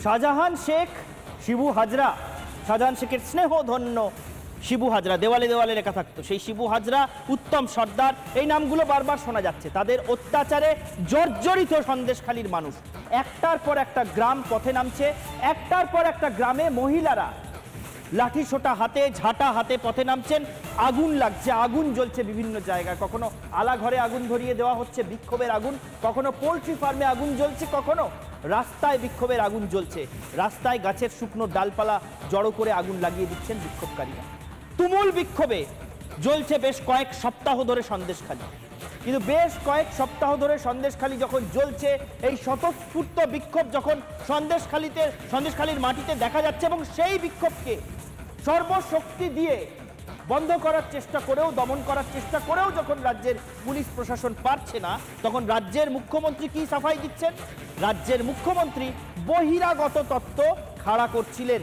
শাহজাহান শেখ, শিবু হাজরা, শাহজাহান শেখের স্নেহধন্য শিবু হাজরা, দেওয়ালে দেওয়ালে লেখা থাকতো সেই শিবু হাজরা, উত্তম সর্দার, এই নামগুলো বারবার শোনা যাচ্ছে। তাদের অত্যাচারে জর্জরিত সন্দেশখালীর মানুষ। একটার পর একটা গ্রাম পথে নামছে, একটার পর একটা গ্রামে মহিলারা লাঠি সোটা হাতে, ঝাঁটা হাতে পথে নামছেন। আগুন লাগছে, আগুন জ্বলছে বিভিন্ন জায়গায়, কখনো আলা ঘরে আগুন ধরিয়ে দেওয়া হচ্ছে, বিক্ষোভের আগুন, কখনো পোলট্রি ফার্মে আগুন জ্বলছে, কখনো রাস্তায় বিক্ষোভের আগুন জ্বলছে। রাস্তায় গাছের শুকনো ডালপালা জড়ো করে আগুন লাগিয়ে দিচ্ছেন বিক্ষোভকারীরা। তুমুল বিক্ষোভে জ্বলছে বেশ কয়েক সপ্তাহ ধরে সন্দেশখালী। কিন্তু বেশ কয়েক সপ্তাহ ধরে সন্দেশখালী যখন জ্বলছে, এই স্বতঃস্ফূর্ত বিক্ষোভ যখন সন্দেশখালীর মাটিতে দেখা যাচ্ছে এবং সেই বিক্ষোভকে সর্বশক্তি দিয়ে বন্ধ করার চেষ্টা করেও, দমন করার চেষ্টা করেও যখন রাজ্যের পুলিশ প্রশাসন পারছে না, তখন রাজ্যের মুখ্যমন্ত্রী কি সাফাই দিচ্ছেন? রাজ্যের মুখ্যমন্ত্রী বহিরাগত তত্ত্ব খাড়া করছিলেন।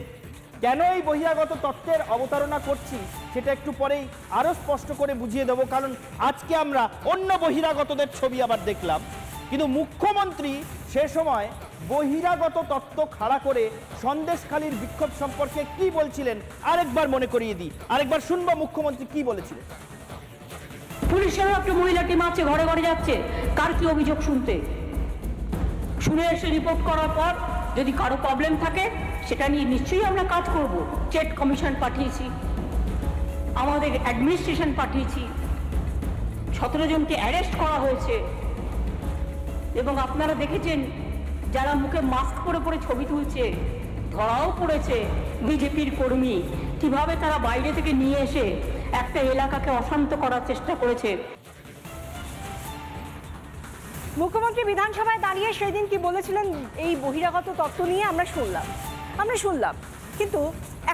কেন এই বহিরাগত তত্ত্বের অবতারণা করছি সেটা একটু পরেই আরো স্পষ্ট করে বুঝিয়ে দেব, কারণ আজকে আমরা অন্য বহিরাগতদের ছবি আবার দেখলাম, কিন্তু মুখ্যমন্ত্রী সে সময় বহিরাগত তত্ত্ব খাড়া করে সন্দেশখালীর বিক্ষোভ সম্পর্কে কি বলছিলেন আরেকবার মনে করিয়ে দিই, আরেকবার শুনবো মুখ্যমন্ত্রী কি বলেছিলেন। পুলিশেরও একটা মহিলা টিম আছে, ঘরে ঘরে যাচ্ছে কার কি অভিযোগ শুনতে, শুনে এসে রিপোর্ট করার পর যদি কারো প্রবলেম থাকে সেটা নিয়ে নিশ্চয়ই আমরা কাজ করব। স্টেট কমিশন পাঠিয়েছি, আমাদের অ্যাডমিনিস্ট্রেশন পাঠিয়েছি, 17 জনকে অ্যারেস্ট করা হয়েছে। এবং আপনারা দেখেছেন যারা মুখে মাস্ক পরে পরে ছবি তুলছে, ধরাও পড়েছে বিজেপির কর্মী, কিভাবে তারা বাইরে থেকে নিয়ে এসে একটা এলাকাকে অশান্ত করার চেষ্টা করেছে। মুখ্যমন্ত্রী বিধানসভায় দাঁড়িয়ে সেদিন কি বলেছিলেন এই বহিরাগত তত্ত্ব নিয়ে আমরা শুনলাম, কিন্তু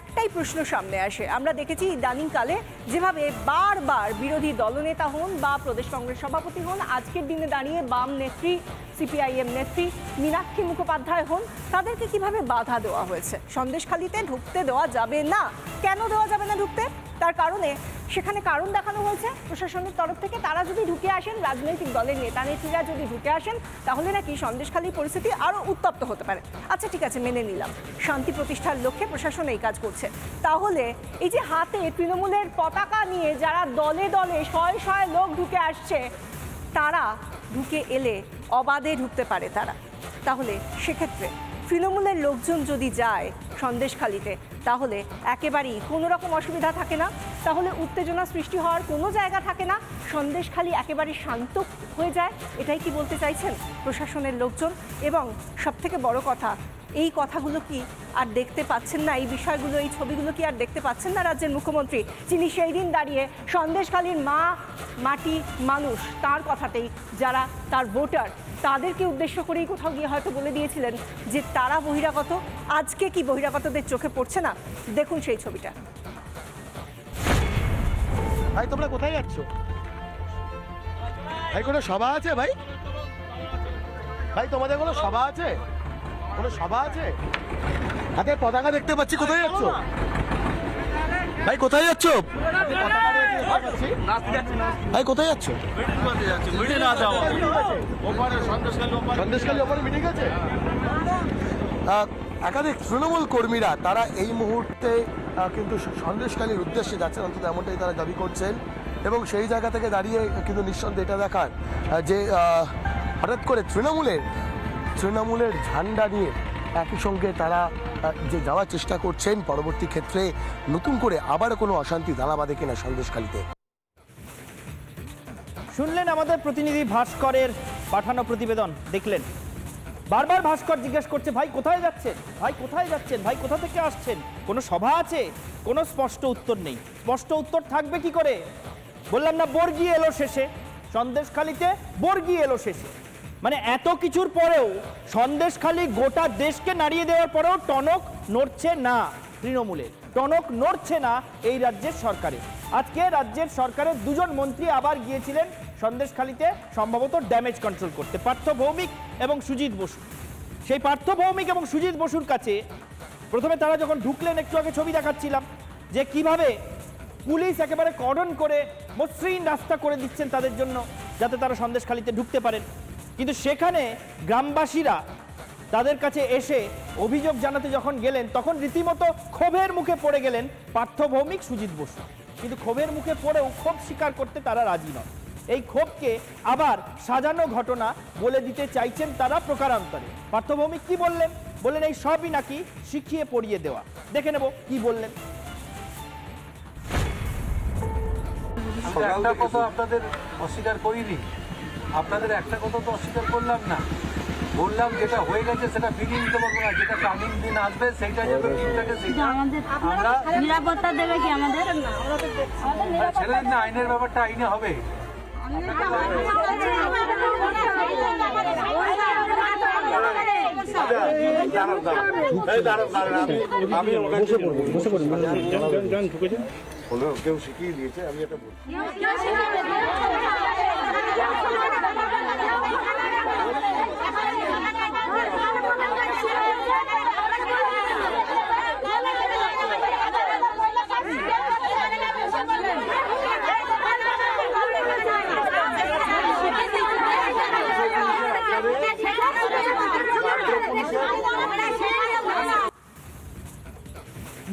একটাই প্রশ্ন সামনে আসে। আমরা দেখেছি ইদানিংকালে যেভাবে বারবার বিরোধী দলনেতা হন বা প্রদেশ কংগ্রেস সভাপতি হন, আজকের দিনে দাঁড়িয়ে বাম নেত্রী, সিপিআইএম নেত্রী মীনাক্ষী মুখোপাধ্যায় হন, তাদেরকে কিভাবে বাধা দেওয়া হয়েছে। সন্দেশখালীতে ঢুকতে দেওয়া যাবে না। কেন দেওয়া যাবে না ঢুকতে? তার কারণে সেখানে কারণ দেখানো হয়েছে প্রশাসনের তরফ থেকে, তারা যদি ঢুকে আসেন, রাজনৈতিক দলের নেতা নেত্রীরা যদি ঢুকে আসেন, তাহলে নাকি সন্দেশখালীর পরিস্থিতি আরও উত্তপ্ত হতে পারে। আচ্ছা ঠিক আছে, মেনে নিলাম, শান্তি প্রতিষ্ঠার লক্ষ্যে প্রশাসন এই কাজ করছে। তাহলে এই যে হাতে তৃণমূলের পতাকা নিয়ে যারা দলে দলে শয়ে শয়ে লোক ঢুকে আসছে, তারা ঢুকে এলে অবাধে ঢুকতে পারে তারা, তাহলে সেক্ষেত্রে তৃণমূলের লোকজন যদি যায় সন্দেশখালীতে, তাহলে একেবারেই কোনো রকম অসুবিধা থাকে না, তাহলে উত্তেজনা সৃষ্টি হওয়ার কোনো জায়গা থাকে না, সন্দেশখালী একেবারে শান্ত হয়ে যায়। এটাই কি বলতে চাইছেন প্রশাসনের লোকজন? এবং সবথেকে বড় কথা, এই কথাগুলো কি আর দেখতে পাচ্ছেন না, এই বিষয়গুলো, এই ছবিগুলো কি আর দেখতে পাচ্ছেন না রাজ্যের মুখ্যমন্ত্রী, যিনি সেই দিন দাঁড়িয়ে সন্দেশখালীর মাটি মানুষ, তার কথাতেই যারা তার ভোটার, তাদেরকে উদ্দেশ্য করেই কোথাও গিয়ে হয়তো বলে দিয়েছিলেন যে তারা বহিরাগত। আজকে কি বহিরাগতদের চোখে পড়ছে না? দেখুন সেই ছবিটা। ভাই তোমরা কোথায় যাচ্ছ? ভাই কোনো সভা আছে? ভাই ভাই তোমাদের কোনো সভা আছে? কোনো সভা আছে? হাতে পতাকা দেখতে পাচ্ছি, কোথায় যাচ্ছ ভাই? কোথায় যাচ্ছ ভাই? কোথায় যাচ্ছ? সন্দেশখালী ওপরে মিটিং আছে। একাধিক তৃণমূল কর্মীরা তারা এই মুহূর্তে কিন্তু সন্দেশখালীর উদ্দেশ্যে যাচ্ছেন, অন্তত এমনটাই তারা দাবি করছেন। এবং সেই জায়গা থেকে দাঁড়িয়ে কিন্তু নিঃসন্দেহে এটা দেখার যে হঠাৎ করে তৃণমূলের ঝান্ডা নিয়ে একই সঙ্গে তারা যে যাওয়ার চেষ্টা করছেন, পরবর্তী ক্ষেত্রে নতুন করে আবার কোনো অশান্তি দানা বাঁধে কিনা সন্দেশখালীতে। শুনলেন আমাদের প্রতিনিধি ভাস্করের পাঠানো প্রতিবেদন, দেখলেন বারবার ভাস্কর জিজ্ঞেস করছে, ভাই কোথায় যাচ্ছেন, ভাই কোথায় যাচ্ছেন, ভাই কোথা থেকে আসছেন, কোনো সভা আছে? কোনো স্পষ্ট উত্তর নেই। স্পষ্ট উত্তর থাকবে কি করে? বললাম না, বর্গি এলো শেষে, সন্দেশখালীতে বর্গি এলো শেষে। মানে এত কিছুর পরেও সন্দেশখালী গোটা দেশকে নাড়িয়ে দেওয়ার পরেও টনক নড়ছে না তৃণমূলের, টনক নড়ছে না এই রাজ্যের সরকারের। আজকে রাজ্যের সরকারের দুজন মন্ত্রী আবার গিয়েছিলেন সন্দেশখালীতে, সম্ভবত ড্যামেজ কন্ট্রোল করতে, পার্থ ভৌমিক এবং সুজিত বসু। সেই পার্থ ভৌমিক এবং সুজিত বসুর কাছে প্রথমে তারা যখন ঢুকলেন, একটু আগে ছবি দেখাচ্ছিলাম যে কিভাবে পুলিশ একেবারে কর্ডন করে মসৃণ রাস্তা করে দিচ্ছেন তাদের জন্য, যাতে তারা সন্দেশখালীতে ঢুকতে পারেন। কিন্তু সেখানে গ্রামবাসীরা তাদের কাছে এসে অভিযোগ জানাতে যখন গেলেন তখন রীতিমতো ক্ষোভের মুখে পড়ে গেলেন পার্থ ভৌমিক, সুজিত বসু। কিন্তু ক্ষোভের মুখে পড়েও ক্ষোভ স্বীকার করতে তারা রাজি নন। এই ক্ষোভকে আবার সাজানো ঘটনা বলে দিতে চাইছেন তারা প্রকারান্তরে। পার্থ ভৌমিক কি বললেন? বললেন এই সবই নাকি শিখিয়ে পড়িয়ে দেওয়া। দেখে নেব কি বললেন। একটা কথা আপনাদের অস্বীকার করিনি, আপনাদের একটা কথা তো অস্বীকার করলাম না। বললাম যেটা হয়ে গেছে সেটা ফিরিয়ে নিতে পারবো না, যেটা কামিং দিন আসবে সেইটা যাবে ঠিক থাকে। সেইটা আমরা নিরাপত্তা দেবে কি আমাদের? ছেলের না, আইনের ব্যাপারটা আইনে হবে। কেউ শিখিয়ে দিয়েছে, আমি এটা বলছি।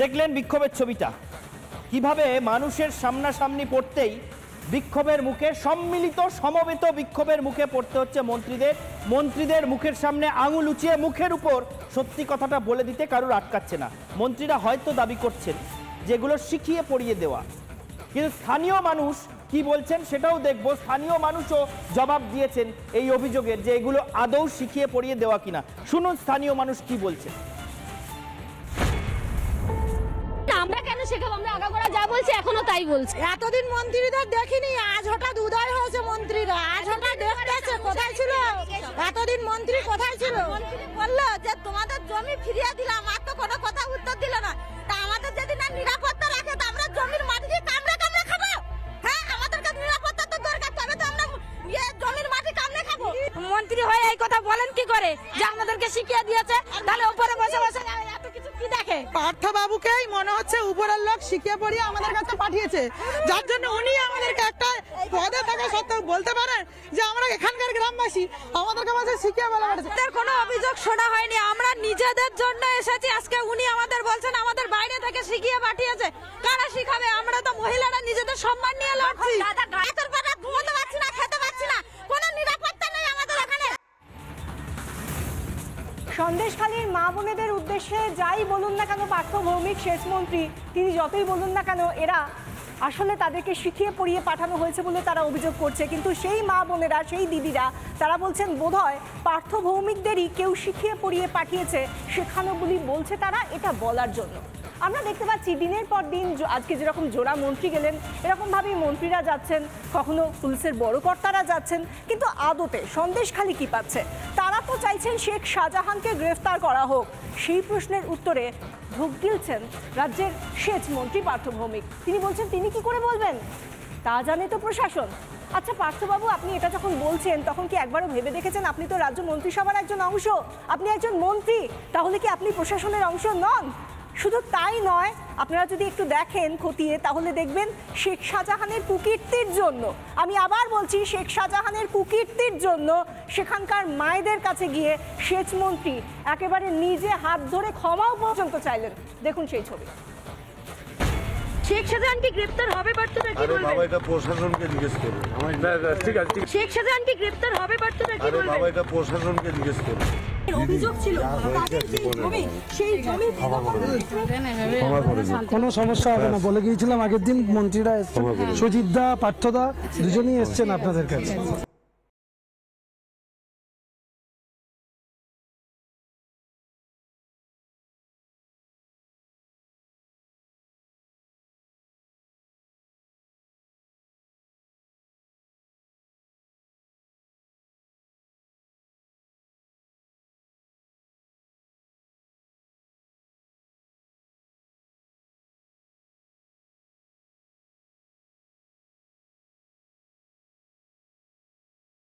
দেখলেন বিক্ষোভের ছবিটা, কিভাবে মানুষের সামনাসামনি পড়তেই বিক্ষোভের মুখে, সম্মিলিত সমবেত বিক্ষোভের মুখে পড়তে হচ্ছে মন্ত্রীদের মুখের সামনে আঙুল উঁচিয়ে মুখের উপর সত্যি কথাটা বলে দিতে কারুর আটকাচ্ছে না। মন্ত্রীরা হয়তো দাবি করছেন যেগুলো শিখিয়ে পড়িয়ে দেওয়া, কিন্তু স্থানীয় মানুষ কি বলছেন সেটাও দেখবো। স্থানীয় মানুষও জবাব দিয়েছেন এই অভিযোগের, যে এগুলো আদৌ শিখিয়ে পড়িয়ে দেওয়া কিনা। শুনুন স্থানীয় মানুষ কি বলছেন। আমরা কেন শেখাবো? আমরা আগাগোড়া যা বলছি এখনো তাই বলছি। এতদিন মন্ত্রীদের দেখিনি, আজ হঠাৎ উদয় হয়েছে মন্ত্রীরা, আজ হঠাৎ দেখতেছে। কোথায় ছিল এতদিন মন্ত্রী? কোথায় ছিল? বললো যে তোমাদের জমি ফিরিয়ে দিলাম, আর তো কোনো কথা উত্তর দিল না। তা আমাদের যদি না নিরাপত্তা রাখে তা আমরা জমির মাটি দিয়ে কামড়ে কামড়ে খাবো? হ্যাঁ, আমাদের কাছে নিরাপত্তা তো দরকার, তবে তো আমরা জমির মাটি কামড়ে খাবো। মন্ত্রী হয়ে এই কথা বলেন কি করে যে আমাদেরকে শিখিয়ে দিয়েছে? তাহলে উপরে বসে বসে এত কিছু কি দেখে? পার্থ বাবুকেই মনে হচ্ছে উপরের লোক শিখিয়ে পড়িয়ে আমাদের কাছে পাঠিয়েছে, যার জন্য উনি আমাদেরকে একটা পদে থাকা সত্ত্বেও বলতে পারেন যে আমরা এখানকার গ্রামবাসী, আমাদেরকে বলছে শিখিয়ে বলা হয়েছে। কোনো অভিযোগ শোনা হয়নি, আমরা নিজেদের জন্য এসেছি। আজকে উনি আমাদের বলছেন আমাদের বাইরে থেকে শিখিয়ে পাঠিয়েছে। কারা শিখাবে? আমরা তো মহিলারা নিজেদের সম্মান নিয়ে লড়ছি। রাতের পর রাত ঘুমোতে পারছি না, খেতে পারছি না, কোনো নিরাপত্তা নেই আমাদের এখানে। সন্দেশখালীর মা বোনেদের উদ্দেশ্যে যাই বলুন না কেন পার্থ ভৌমিক, সেচ মন্ত্রী, তিনি যতই বলুন না কেন, এরা আসলে তাদেরকে শিখিয়ে পড়িয়ে পাঠানো হয়েছে বলে তারা অভিযোগ করছে। কিন্তু সেই মা বোনেরা, সেই দিদিরা, তারা বলছেন বোধহয় পার্থ ভৌমিকদেরই কেউ শিখিয়ে পড়িয়ে পাঠিয়েছে, শেখানো বলি বলছে তারা, এটা বলার জন্য। আমরা দেখতে পাচ্ছি দিনের পর দিন, আজকে যেরকম জোড়া মন্ত্রী গেলেন, এরকমভাবেই মন্ত্রীরা যাচ্ছেন, কখনো পুলিশের বড় কর্তারা যাচ্ছেন। কিন্তু আদতে সন্দেশখালী কি পাচ্ছে? তারা তো চাইছেন শেখ শাহজাহানকে গ্রেফতার করা হোক। সেই প্রশ্নের উত্তরে ঢোক গিলছেন রাজ্যের সেচ মন্ত্রী পার্থ ভৌমিক। তিনি বলছেন তিনি কি করে বলবেন, তা জানে তো প্রশাসন। আচ্ছা পার্থবাবু, আপনি এটা যখন বলছেন তখন কি একবারও ভেবে দেখেছেন আপনি তো রাজ্য মন্ত্রিসভার একজন অংশ, আপনি একজন মন্ত্রী, তাহলে কি আপনি প্রশাসনের অংশ নন? শুধু তাই নয়, আপনারা যদি একটু দেখেন খতিয়ে, তাহলে দেখবেন শেখ শাহজাহানের কুকীর্তির জন্য, আমি আবার বলছি শেখ শাহজাহানের কুকীর্তির জন্য সেখানকার মায়েদের কাছে গিয়ে সেচ মন্ত্রী একেবারে নিজে হাত ধরে ক্ষমাও পর্যন্ত চাইলেন। দেখুন সেই ছবি। শেখ শাহজাহান কি গ্রেফতার হবে পার্থরা কি বলবেন? বাবা এটা প্রশাসনকে জিজ্ঞেস করুন। ঠিক আছে। শেখ শাহজাহান কি গ্রেফতার হবে পার্থরা কি বলবেন? বাবা এটা প্রশাসনকে জিজ্ঞেস করুন। অভিযোগ ছিল সেই জমি কোনো সমস্যা হবে না বলে গিয়েছিলাম আগের দিন। মন্ত্রীরা এসছেন, সুজিত দা, পার্থ দা দুজনেই এসছেন আপনাদের কাছে।